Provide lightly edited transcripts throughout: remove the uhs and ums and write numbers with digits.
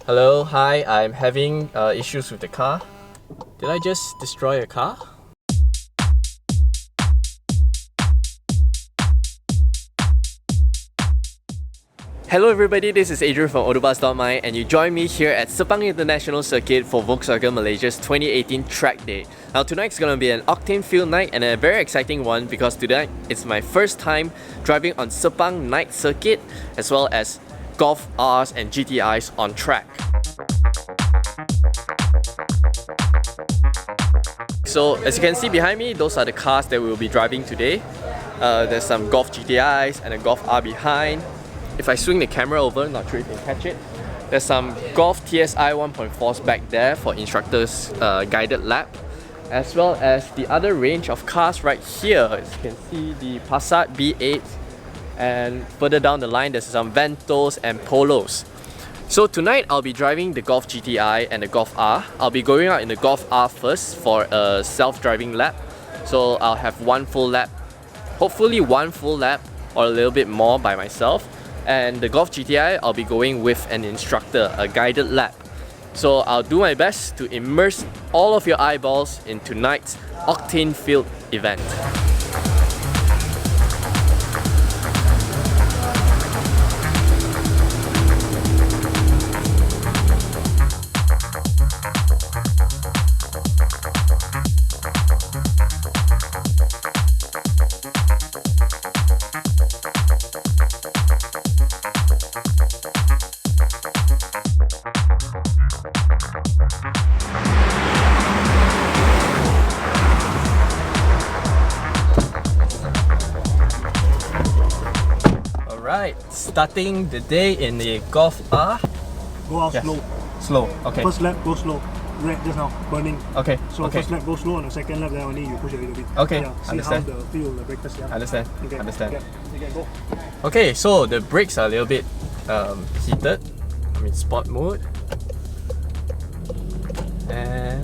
Hello, hi, I'm having issues with the car. Did I just destroy a car? Hello everybody, this is Adrian from AutoBuzz.my and you join me here at Sepang International Circuit for Volkswagen Malaysia's 2018 track day. Now tonight's gonna be an octane-filled night and a very exciting one because tonight it's my first time driving on Sepang night circuit as well as Golf Rs and GTIs on track. So as you can see behind me, those are the cars that we will be driving today. There's some Golf GTIs and a Golf R behind. If I swing the camera over, not sure if you can catch it. There's some Golf TSI 1.4s back there for instructors' guided lap, as well as the other range of cars right here. As you can see, the Passat B8, and further down the line there's some Ventos and Polos. So tonight I'll be driving the Golf GTI and the Golf R. I'll be going out in the Golf R first for a self-driving lap. So I'll have one full lap, hopefully one full lap or a little bit more by myself. And the Golf GTI, I'll be going with an instructor, a guided lap. So I'll do my best to immerse all of your eyeballs in tonight's octane-filled event. Alright, starting the day in the Golf R. Go out slow. Slow, okay. First lap, go slow. Red just now, burning. Okay, So okay. first lap, go slow. On the second lap, then only you push a little bit. Okay, Yeah, see understand. how the feel, the brake test. Yeah. Understand, Okay. understand. Yeah, you can go. Okay, so the brakes are a little bit heated. I'm in sport mode. And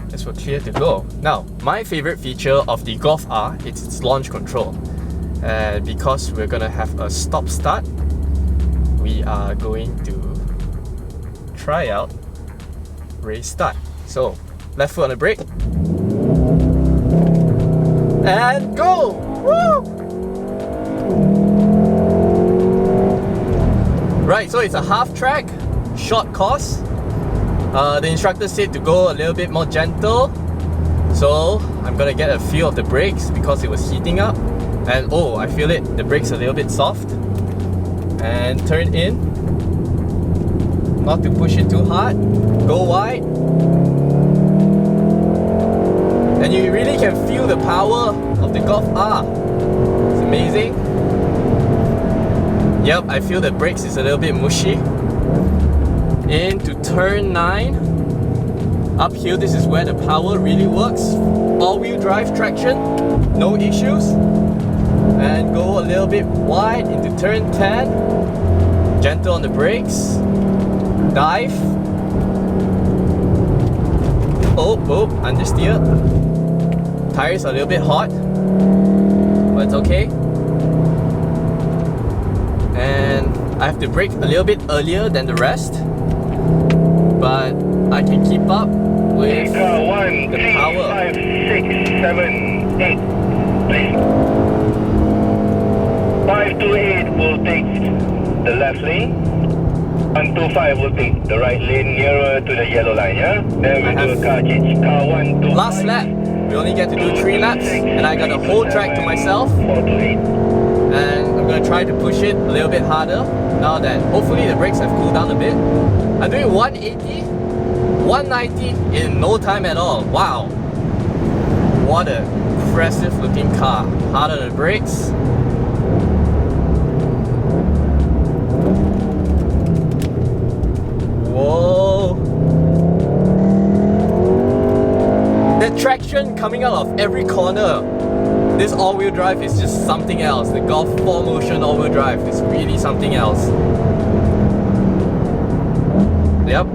this will clear to go. Now, my favorite feature of the Golf R is its launch control. And because we're gonna have a stop start, we are going to try out race start. So, left foot on the brake. And go! Woo! Right, so it's a half track, short course. The instructor said to go a little bit more gentle. So, I'm gonna get a feel of the brakes because it was heating up. And oh, I feel it, the brakes are a little bit soft. And turn in. Not to push it too hard. Go wide. And you really can feel the power of the Golf R. It's amazing. Yep, I feel the brakes is a little bit mushy. Into turn 9. Uphill, this is where the power really works. All-wheel drive traction, no issues. And go a little bit wide into turn 10. Gentle on the brakes. Dive. Oh, understeer. Tires are a little bit hot, but it's okay. And I have to brake a little bit earlier than the rest, but I can keep up with the power. 5, 6, 7, 8, please. 528 will take the left lane. 125 will take the right lane nearer to the yellow line, yeah? Then we do a car change. Car 125. Last lap, we only get to do 3 laps, and I got the whole track to myself. 4 to 8. And I'm gonna try to push it a little bit harder now that hopefully the brakes have cooled down a bit. I'm doing 180, 190 in no time at all. Wow! What a impressive looking car. Hard on the brakes. Whoa! The traction coming out of every corner. This all-wheel drive is just something else. The Golf 4Motion all-wheel drive is really something else. Yep,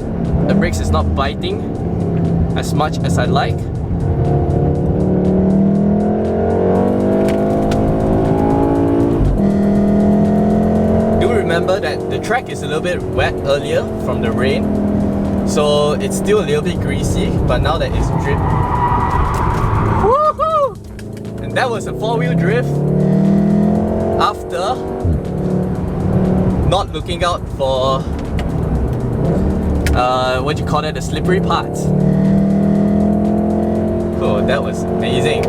the brakes is not biting as much as I'd like. remember that the track is a little bit wet earlier from the rain, so it's still a little bit greasy, but now that it's dripped. Woohoo! And that was a 4-wheel drift after not looking out for what do you call it, the slippery parts. Oh, that was amazing.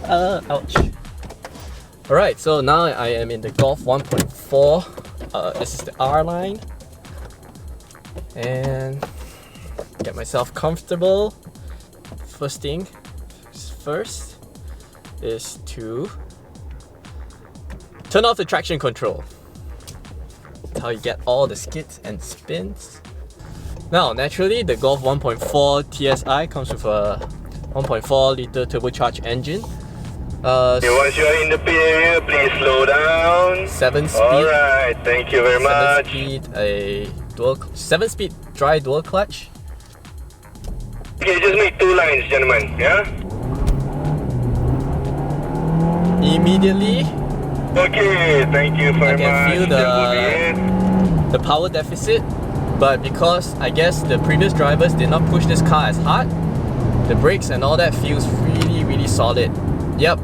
Ouch. Alright, so now I am in the Golf 1.4. This is the R line. And get myself comfortable. First thing first is to turn off the traction control. That's how you get all the skids and spins. Now, naturally, the Golf 1.4 TSI comes with a 1.4 litre turbocharged engine. Once you are in the pit area, please slow down. 7-speed. Alright, thank you very much. 7-speed dry dual clutch. Okay, just make 2 lines, gentlemen, yeah? Immediately, Okay, thank you very much. I can feel Just moving in. the power deficit, but because I guess the previous drivers did not push this car as hard, the brakes and all that feels really, really solid. Yep,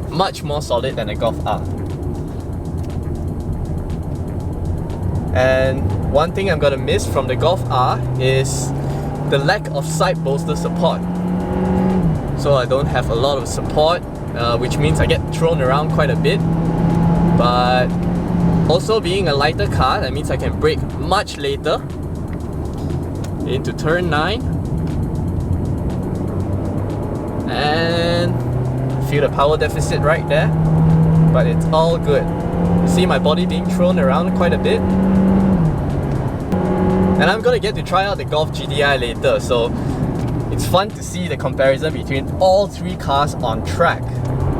much more solid than the Golf R. And one thing I'm gonna miss from the Golf R is the lack of side bolster support. So I don't have a lot of support, which means I get thrown around quite a bit. But also being a lighter car, that means I can brake much later into turn 9. And feel the power deficit right there, but it's all good. You see my body being thrown around quite a bit. And I'm gonna get to try out the Golf GTI later, so it's fun to see the comparison between all 3 cars on track.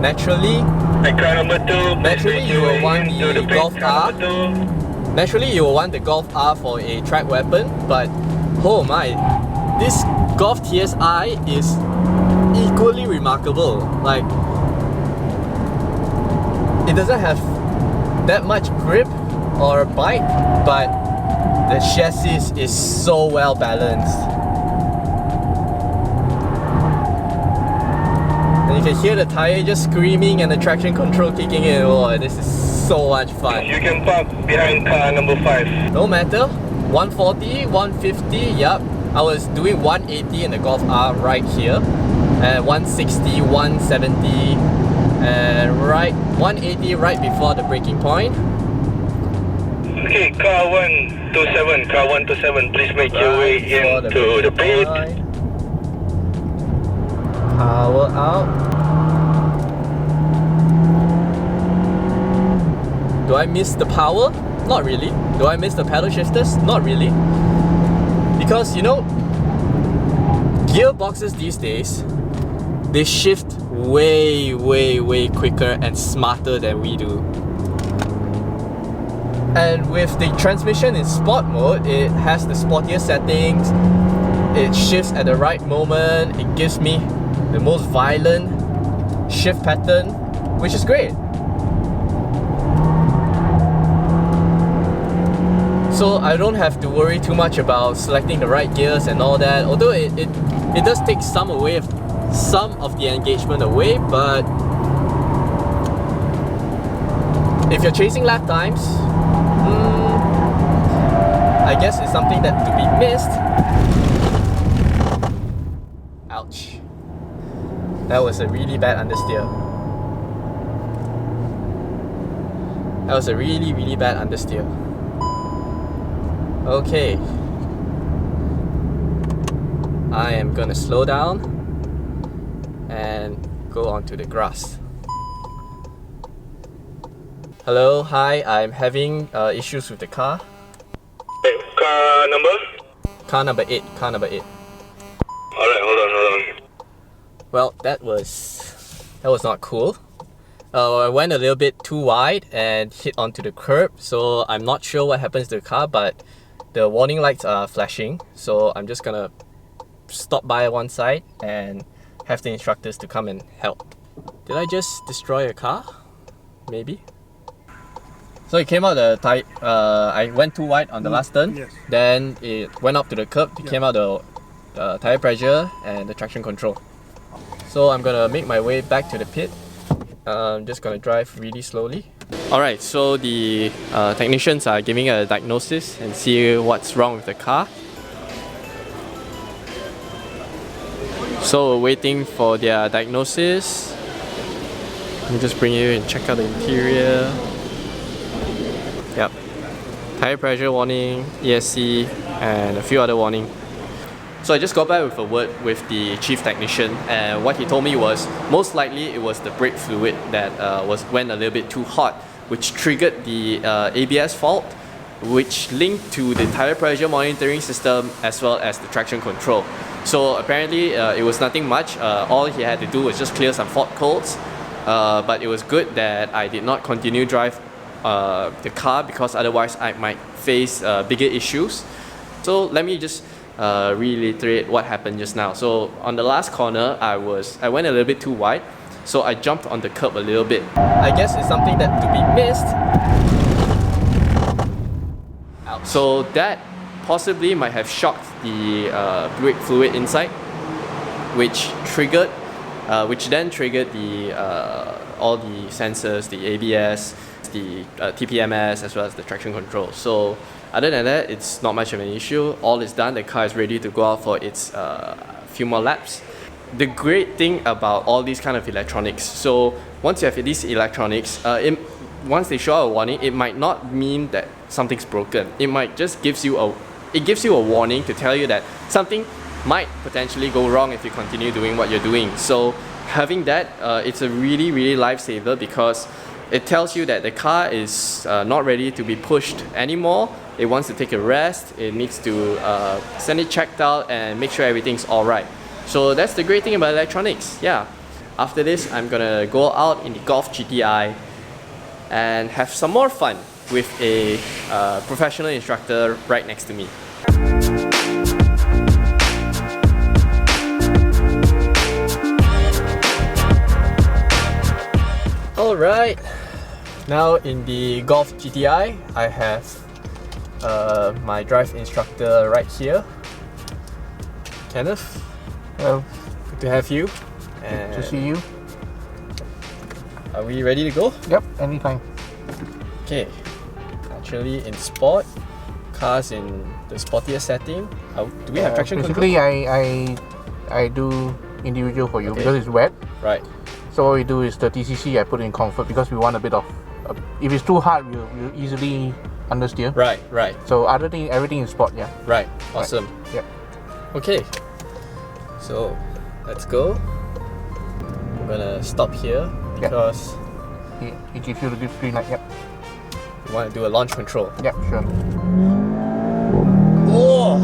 Naturally, Car number 2, naturally you will want the Golf R. Naturally you will want the Golf R for a track weapon, but oh my, this Golf TSI is equally remarkable. Like, it doesn't have that much grip or bite, but the chassis is so well balanced. And you can hear the tire just screaming and the traction control kicking in. Oh, this is so much fun. You can park behind car number 5. No matter, 140, 150, yup. I was doing 180 in the Golf R right here, and 160, 170, and 180 right before the braking point. Okay, car 127, please make your way into the pit. Power out. Do I miss the power? Not really. Do I miss the pedal shifters? Not really. Because, you know, gearboxes these days, they shift way quicker and smarter than we do. And with the transmission in sport mode, it has the sportier settings, it shifts at the right moment, it gives me the most violent shift pattern, which is great. So I don't have to worry too much about selecting the right gears and all that, although it does take some of the engagement away, but if you're chasing lap times, I guess it's something that to be missed. Ouch. That was a really bad understeer. That was a really bad understeer. Okay. I am gonna slow down and go onto the grass. Hello, hi, I'm having issues with the car. Car number? Car number 8. Alright, hold on. Well, that was not cool. I went a little bit too wide and hit onto the curb, so I'm not sure what happens to the car, but the warning lights are flashing, so I'm just gonna stop by one side and have the instructors to come and help. Did I just destroy a car? Maybe? So it came out the tire. I went too wide on the last turn. Yes. Then it went up to the curb. It came out the tire pressure and the traction control. So I'm gonna make my way back to the pit. I'm just gonna drive really slowly. Alright, so the technicians are giving a diagnosis and see what's wrong with the car. So we're waiting for their diagnosis. Let me just bring you and check out the interior. Yep. Tire pressure warning, ESC, and a few other warnings. So I just got back with a word with the chief technician, and what he told me was most likely it was the brake fluid that went a little bit too hot, which triggered the ABS fault, which linked to the tire pressure monitoring system as well as the traction control. So apparently it was nothing much. All he had to do was just clear some fault codes, but it was good that I did not continue drive the car, because otherwise I might face bigger issues. So let me just reiterate what happened just now. So on the last corner, I went a little bit too wide, so I jumped on the curb a little bit. I guess it's something that to be missed. So that possibly might have shocked the brake fluid inside, which then triggered the all the sensors, the ABS, the TPMS, as well as the traction control. So other than that, it's not much of an issue. All is done. The car is ready to go out for its few more laps. The great thing about all these kind of electronics, so once you have these electronics, once they show a warning, it might not mean that something's broken. It might just gives you a warning to tell you that something might potentially go wrong if you continue doing what you're doing. So having that, it's a really lifesaver, because it tells you that the car is not ready to be pushed anymore. It wants to take a rest. It needs to send it checked out and make sure everything's alright. So that's the great thing about electronics. Yeah. After this, I'm gonna go out in the Golf GTI and have some more fun with a professional instructor right next to me. Alright, now in the Golf GTI, I have my drive instructor right here, Kenneth. Hello. Good to have you. Good to see you. Are we ready to go? Yep, anytime. Okay, actually in sport, cars in the sportier setting. Do we have traction basically, control? I do individual for you, Okay. because it's wet. Right. So what we do is the TCC I put in comfort, because we want a bit of, if it's too hard, we'll easily understeer. Right. So other thing, everything is sport, yeah. Right. Awesome. Right. Yep. Okay. So let's go. I'm gonna stop here because He gives you the good green light, yep. we want to do a launch control. Yep, sure. Oh!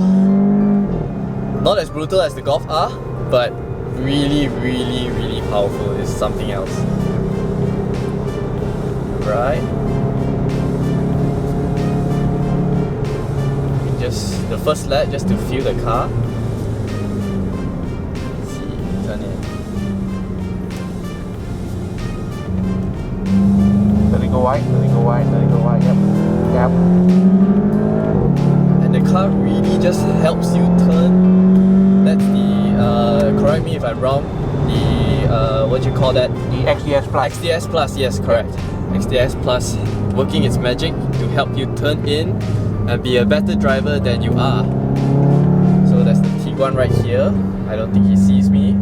Not as brutal as the Golf R, but really powerful. It's something else. Right. Just the first lap, just to feel the car. Let's see, turn in. Let it go wide, yep. And the car really just helps you turn. That's the, correct me if I'm wrong, the, what do you call that? The XDS Plus. XDS Plus, yes, correct. XDS Plus working its magic to help you turn in and be a better driver than you are. So that's the Tiguan right here. I don't think he sees me.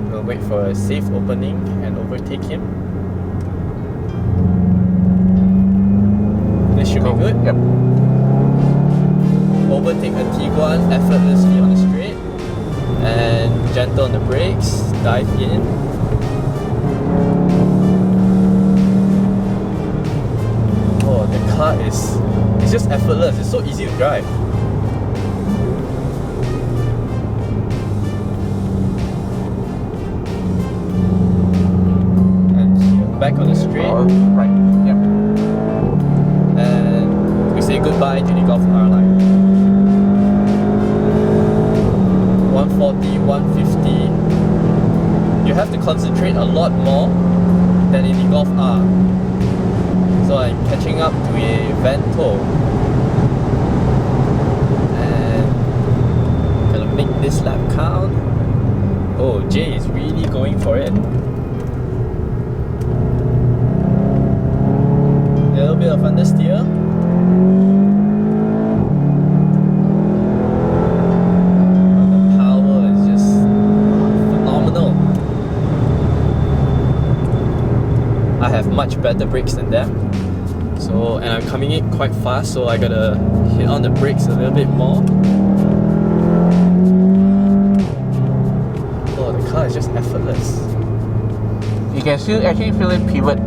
We'll wait for a safe opening and overtake him. This should be good. Yep. Overtake a Tiguan effortlessly on the straight and gentle on the brakes, dive in. Oh, the car it's just effortless, it's so easy to drive. And here, back on the straight. Right, yep. And we say goodbye to the Golf R line. 140, 150, you have to concentrate a lot more than in the Golf R. So I'm catching up to a Vento. And gonna make this lap count. Oh, Jay is really going for it. A little bit of understeer. The power is just phenomenal. I have much better brakes than them. So, and I'm coming in quite fast, so I gotta hit on the brakes a little bit more. Oh, the car is just effortless. You can still actually feel it pivot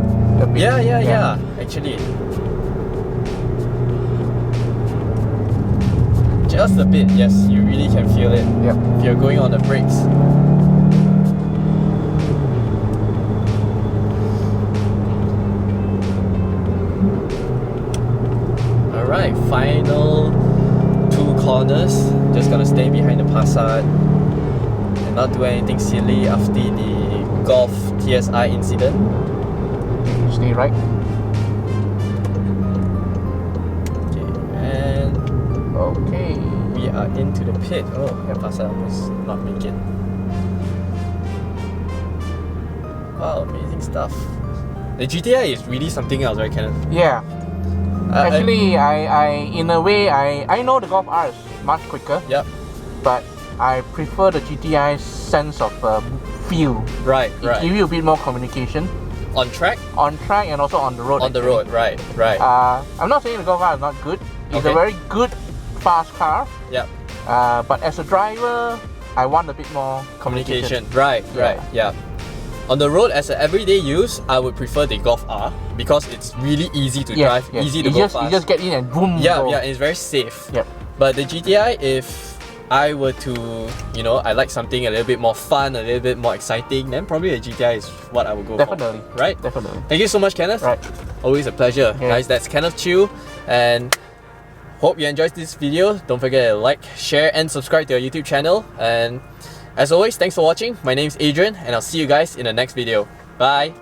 a bit. Yeah, actually. Just a bit, yes, you really can feel it. Yep. If you're going on the brakes. Alright, final 2 corners. Just gonna stay behind the Passat and not do anything silly after the Golf TSI incident. Stay right. Okay, and Okay. we are into the pit. Oh, yeah, Passat almost not make it. Wow, amazing stuff. The GTI is really something else, right, Kenneth? Yeah. Actually, I in a way, I know the Golf R is much quicker, Yep. but I prefer the GTI's sense of feel. Right, It right. gives you a bit more communication On track? on track and also on the road. On the actually. road, right, right. I'm not saying the Golf R is not good. It's Okay. a very good, fast car. Yep. But as a driver, I want a bit more Communication. Right, Yeah. right, yeah. On the road, as an everyday use, I would prefer the Golf R because it's really easy to drive, Yes. easy to you go just, fast. You just get in and boom. Yeah, go. yeah, it's very safe. Yep. But the GTI, if I were to, you know, I like something a little bit more fun, a little bit more exciting, then probably a GTI is what I would go Definitely. for. Right? Definitely. Thank you so much, Kenneth. Right. Always a pleasure. Yeah. Guys, that's Kenneth Chiew, and hope you enjoyed this video. Don't forget to like, share, and subscribe to our YouTube channel. And as always, thanks for watching. My name is Adrian, and I'll see you guys in the next video. Bye!